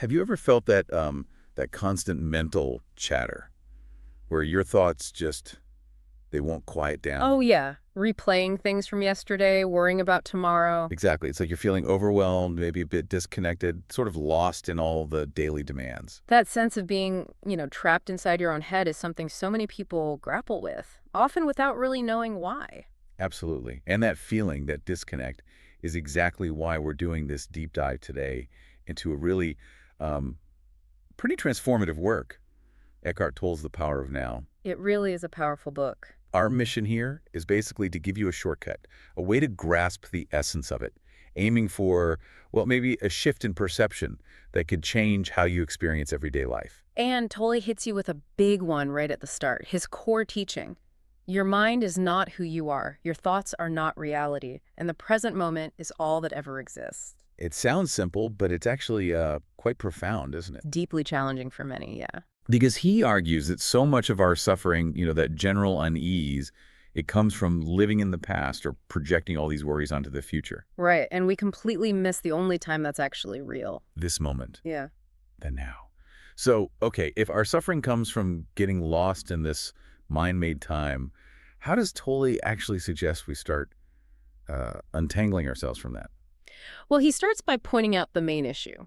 Have you ever felt that that constant mental chatter where your thoughts just they won't quiet down? Oh, yeah. Replaying things from yesterday, worrying about tomorrow. Exactly. It's like you're feeling overwhelmed, maybe a bit disconnected, sort of lost in all the daily demands. That sense of being, trapped inside your own head is something so many people grapple with, often without really knowing why. Absolutely. And that feeling, that disconnect, is exactly why we're doing this deep dive today into a really um, pretty transformative work. Eckhart Tolle's The Power of Now. It really is a powerful book. Our mission here is basically to give you a shortcut, a way to grasp the essence of it, aiming for, well, maybe a shift in perception that could change how you experience everyday life. And Tolle hits you with a big one right at the start, his core teaching. Your mind is not who you are. Your thoughts are not reality. And the present moment is all that ever exists. It sounds simple, but it's actually quite profound, isn't it? Deeply challenging for many, yeah. Because he argues that so much of our suffering, that general unease, it comes from living in the past or projecting all these worries onto the future. Right, and we completely miss the only time that's actually real. This moment, Yeah. the now. So, okay, if our suffering comes from getting lost in this mind-made time, how does Tolle actually suggest we start untangling ourselves from that? Well, he starts by pointing out the main issue.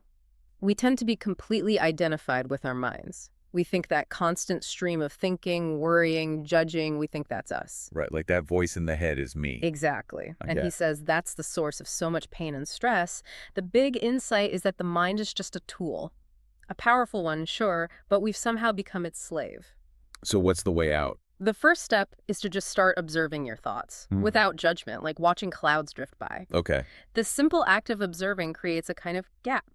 We tend to be completely identified with our minds. We think that constant stream of thinking, worrying, judging, we think that's us. Right, like that voice in the head is me. Exactly. I And he get. says that's the source of so much pain and stress. The big insight is that the mind is just a tool. A powerful one, sure, but we've somehow become its slave. So what's the way out? The first step is to just start observing your thoughts without judgment, like watching clouds drift by. Okay. This simple act of observing creates a kind of gap,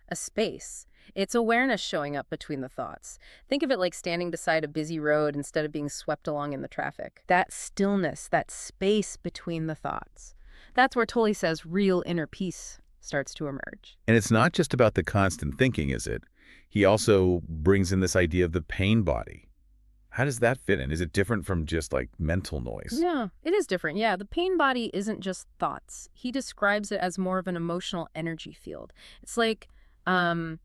a space. It's awareness showing up between the thoughts. Think of it like standing beside a busy road instead of being swept along in the traffic. That stillness, that space between the thoughts. That's where Tolle says real inner peace starts to emerge. And it's not just about the constant thinking, is it? He also brings in this idea of the pain body. How does that fit in? Is it different from just like mental noise? Yeah, it is different. Yeah, the pain body isn't just thoughts. He describes it as more of an emotional energy field. It's like a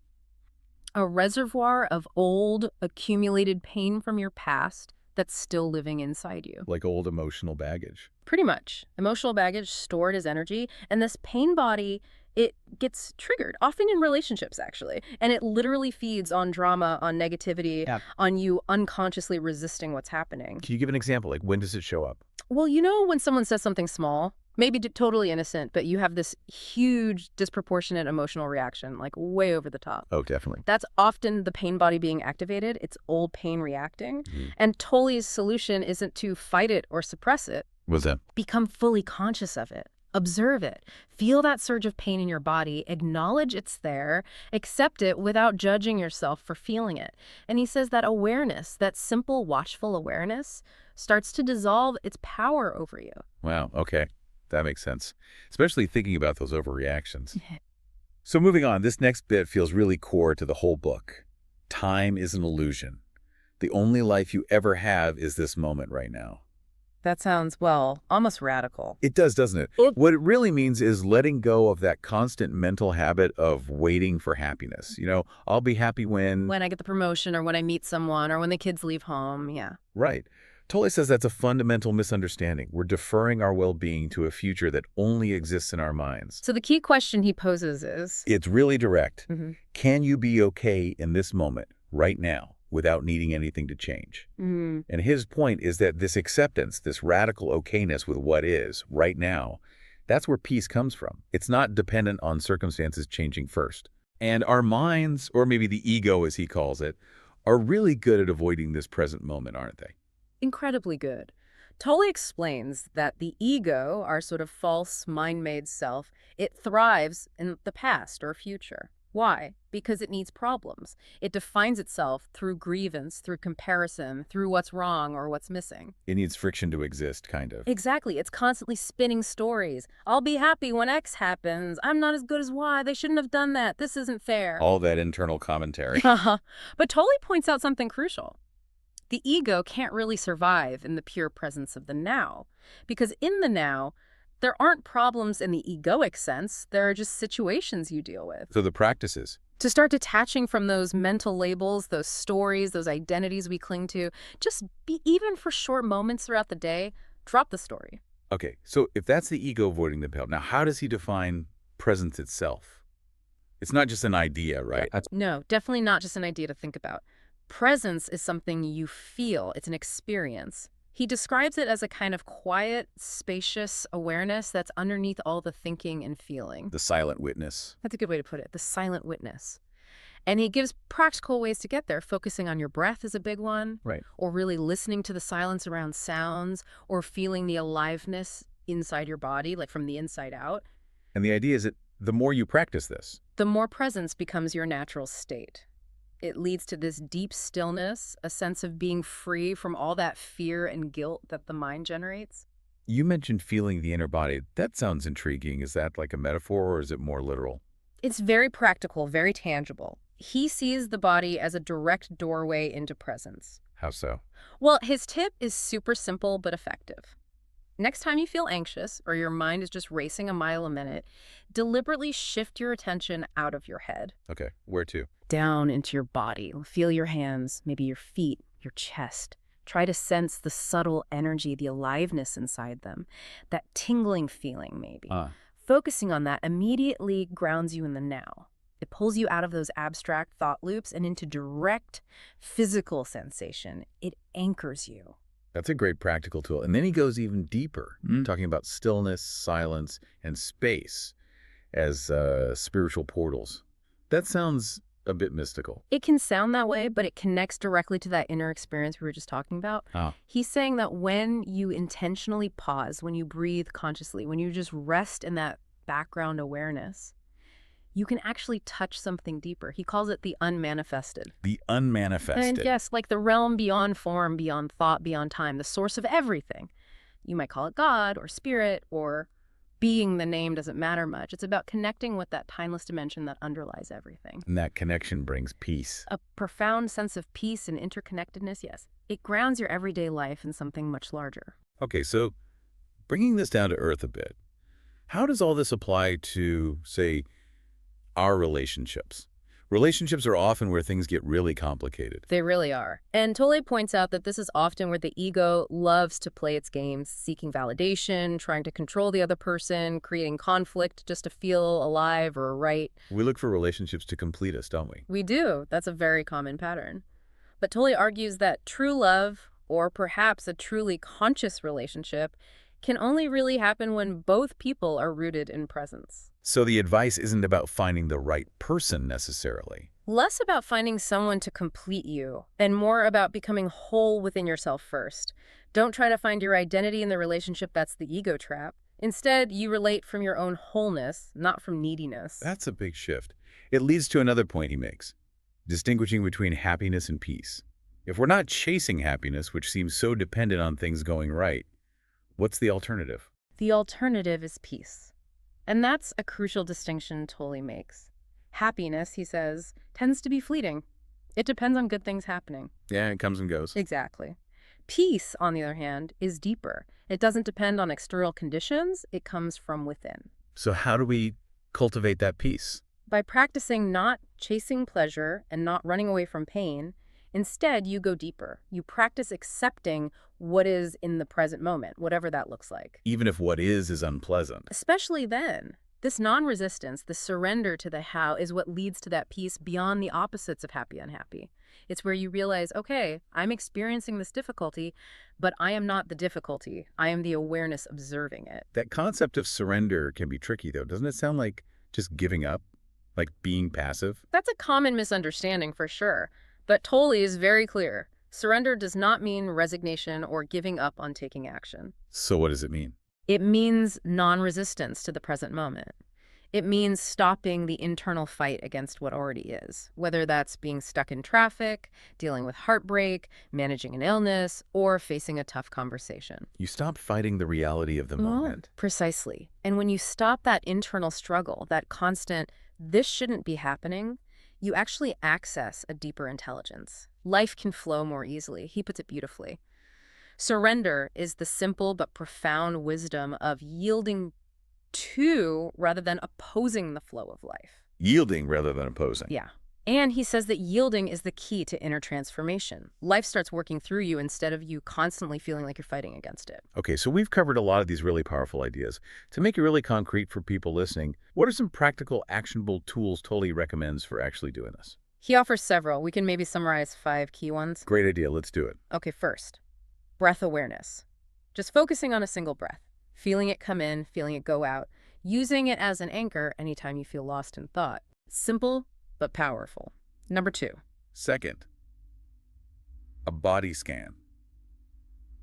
reservoir of old, accumulated pain from your past that's still living inside you. Like old emotional baggage. Pretty much. Emotional baggage stored as energy, and this pain body, it gets triggered, often in relationships, actually. And it literally feeds on drama, on negativity, Yeah. on you unconsciously resisting what's happening. Can you give an example? Like when does it show up? Well, when someone says something small, maybe totally innocent, but you have this huge, disproportionate emotional reaction, like way over the top. Oh, definitely. That's often the pain body being activated. It's old pain reacting. And Tolle's solution isn't to fight it or suppress it. What's that? Become fully conscious of it. Observe it. Feel that surge of pain in your body. Acknowledge it's there. Accept it without judging yourself for feeling it. And he says that awareness, that simple, watchful awareness, starts to dissolve its power over you. Wow. Okay. That makes sense. Especially thinking about those overreactions. So moving on, this next bit feels really core to the whole book. Time is an illusion. The only life you ever have is this moment right now. That sounds, well, almost radical. It does, doesn't it? What it really means is letting go of that constant mental habit of waiting for happiness. I'll be happy when... When I get the promotion or when I meet someone or when the kids leave home, yeah. Right. Tolle says that's a fundamental misunderstanding. We're deferring our well-being to a future that only exists in our minds. So the key question he poses is... It's really direct. Can you be okay in this moment, right now, without needing anything to change? And his point is that this acceptance, this radical okayness with what is, right now, that's where peace comes from. It's not dependent on circumstances changing first. And our minds, or maybe the ego as he calls it, are really good at avoiding this present moment, aren't they? Incredibly good. Tolle explains that the ego, our sort of false mind-made self, it thrives in the past or future. Why? Because it needs problems. It defines itself through grievance, through comparison, through what's wrong or what's missing. It needs friction to exist, kind of. Exactly. It's constantly spinning stories. I'll be happy when X happens. I'm not as good as Y. They shouldn't have done that. This isn't fair. All that internal commentary. But Tolle points out something crucial. The ego can't really survive in the pure presence of the now, because in the now, there aren't problems in the egoic sense. There are just situations you deal with. So the practices, To start detaching from those mental labels, those stories, those identities we cling to. Just be, even for short moments throughout the day, drop the story. Okay, so if that's the ego avoiding the pill, now how does he define presence itself? It's not just an idea, right? No, definitely not just an idea to think about. Presence is something you feel. It's an experience. He describes it as a kind of quiet, spacious awareness that's underneath all the thinking and feeling. The silent witness. That's a good way to put it, the silent witness. And he gives practical ways to get there. Focusing on your breath is a big one. Right. Or really listening to the silence around sounds, or feeling the aliveness inside your body, like from the inside out. And the idea is that the more you practice this, The more presence becomes your natural state. It leads to this deep stillness, a sense of being free from all that fear and guilt that the mind generates. you mentioned feeling the inner body. That sounds intriguing. Is that like a metaphor or is it more literal? It's very practical, very tangible. He sees the body as a direct doorway into presence. How so? Well, his tip is super simple but effective. Next time you feel anxious or your mind is just racing a mile a minute, deliberately shift your attention out of your head, Okay, where to? down into your body. Feel your hands, maybe your feet, your chest. Try to sense the subtle energy, the aliveness inside them, that tingling feeling maybe. Focusing on that immediately grounds you in the now. It pulls you out of those abstract thought loops and into direct physical sensation. It anchors you. That's a great practical tool. And then he goes even deeper, talking about stillness, silence, and space as spiritual portals. That sounds a bit mystical. It can sound that way, but it connects directly to that inner experience we were just talking about. He's saying that when you intentionally pause, when you breathe consciously, when you just rest in that background awareness, you can actually touch something deeper. He calls it the unmanifested. The unmanifested. And yes, like the realm beyond form, beyond thought, beyond time, the source of everything. You might call it God or spirit or being. The name doesn't matter much. It's about connecting with that timeless dimension that underlies everything. And that connection brings peace. A profound sense of peace and interconnectedness, yes. It grounds your everyday life in something much larger. Okay, so bringing this down to earth a bit, how does all this apply to, say, our relationships? Relationships are often where things get really complicated. They really are. And Tolle points out that this is often where the ego loves to play its games, seeking validation, trying to control the other person, creating conflict just to feel alive or right. We look for relationships to complete us, don't we? We do. That's a very common pattern. But Tolle argues that true love, or perhaps a truly conscious relationship, can only really happen when both people are rooted in presence. So the advice isn't about finding the right person necessarily. Less about finding someone to complete you, and more about becoming whole within yourself first. Don't try to find your identity in the relationship. That's the ego trap. Instead, you relate from your own wholeness, not from neediness. That's a big shift. It leads to another point he makes, distinguishing between happiness and peace. If we're not chasing happiness, which seems so dependent on things going right, what's the alternative? The alternative is peace. And that's a crucial distinction Tolle makes. Happiness, he says, tends to be fleeting. It depends on good things happening. Yeah, it comes and goes. Exactly. Peace, on the other hand, is deeper. It doesn't depend on external conditions. It comes from within. So how do we cultivate that peace? By practicing not chasing pleasure and not running away from pain, instead you go deeper. You practice accepting what is in the present moment, whatever that looks like. Even if what is unpleasant. Especially then. This non-resistance, the surrender to the how, is what leads to that peace beyond the opposites of happy-unhappy. It's where you realize, okay, I'm experiencing this difficulty, but I am not the difficulty. I am the awareness observing it. That concept of surrender can be tricky, though. Doesn't it sound like just giving up? Like being passive? That's a common misunderstanding for sure. But Tolle is very clear. Surrender does not mean resignation or giving up on taking action. So what does it mean? It means non-resistance to the present moment. It means stopping the internal fight against what already is, whether that's being stuck in traffic, dealing with heartbreak, managing an illness, or facing a tough conversation. You stop fighting the reality of the moment. Precisely. And when you stop that internal struggle, that constant, this shouldn't be happening, you actually access a deeper intelligence. Life can flow more easily. He puts it beautifully. Surrender is the simple but profound wisdom of yielding to rather than opposing the flow of life. Yielding rather than opposing. Yeah. And he says that yielding is the key to inner transformation. Life starts working through you instead of you constantly feeling like you're fighting against it. Okay, so we've covered a lot of these really powerful ideas. To make it really concrete for people listening, what are some practical, actionable tools Tolle recommends for actually doing this? He offers several. We can maybe summarize 5 key ones. Great idea. Let's do it. Okay, first, breath awareness. Just focusing on a single breath, feeling it come in, feeling it go out, using it as an anchor anytime you feel lost in thought. Simple, but powerful. Number 2. Second, a body scan.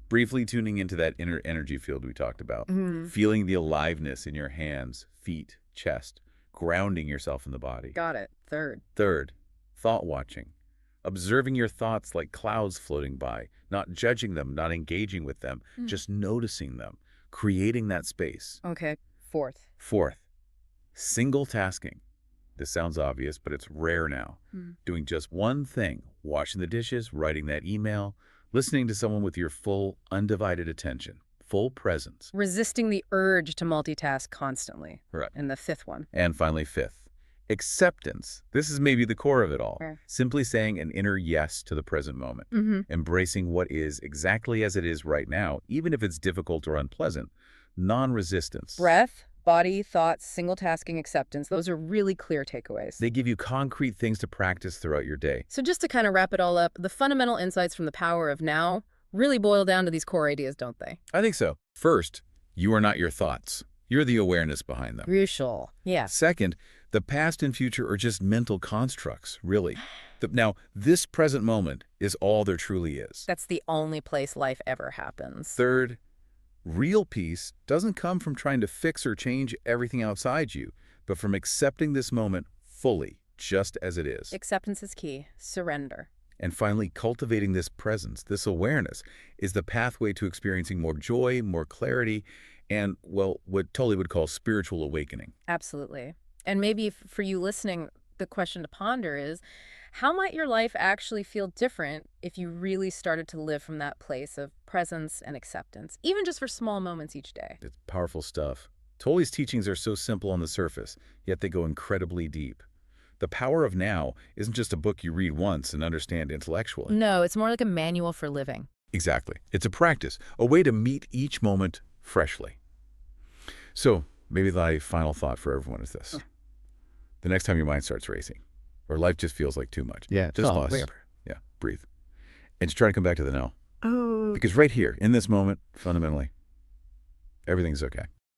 Briefly tuning into that inner energy field we talked about. Feeling the aliveness in your hands, feet, chest, grounding yourself in the body. Got it. Third, thought watching. Observing your thoughts like clouds floating by, not judging them, not engaging with them, just noticing them, creating that space. Okay. Fourth, single tasking. This sounds obvious, but it's rare now. Doing just one thing, washing the dishes, writing that email, listening to someone with your full, undivided attention, full presence. resisting the urge to multitask constantly. Right. And the 5th one. And finally, fifth, acceptance. This is maybe the core of it all. Sure. Simply saying an inner yes to the present moment. Embracing what is exactly as it is right now, even if it's difficult or unpleasant. Non-resistance. Breath, body, thoughts, single tasking, acceptance. Those are really clear takeaways. They give you concrete things to practice throughout your day. So just to kind of wrap it all up, the fundamental insights from the power of now really boil down to these core ideas, don't they? I think so. First, you are not your thoughts. You're the awareness behind them. Crucial. Yes. Second, the past and future are just mental constructs, really. Now, this present moment is all there truly is. That's the only place life ever happens. Third, real peace doesn't come from trying to fix or change everything outside you, but from accepting this moment fully, just as it is. Acceptance is key. Surrender. And finally, cultivating this presence, this awareness, is the pathway to experiencing more joy, more clarity, and, well, what Tolle would call spiritual awakening. Absolutely. And maybe for you listening, the question to ponder is, how might your life actually feel different if you really started to live from that place of presence and acceptance, even just for small moments each day? It's powerful stuff. Tolle's teachings are so simple on the surface, yet they go incredibly deep. The Power of Now isn't just a book you read once and understand intellectually. No, it's more like a manual for living. Exactly. It's a practice, a way to meet each moment freshly. So maybe the final thought for everyone is this. The next time your mind starts racing, or life just feels like too much, just pause. Yeah, breathe. And just try to come back to the now. Because right here, in this moment, fundamentally, everything's okay.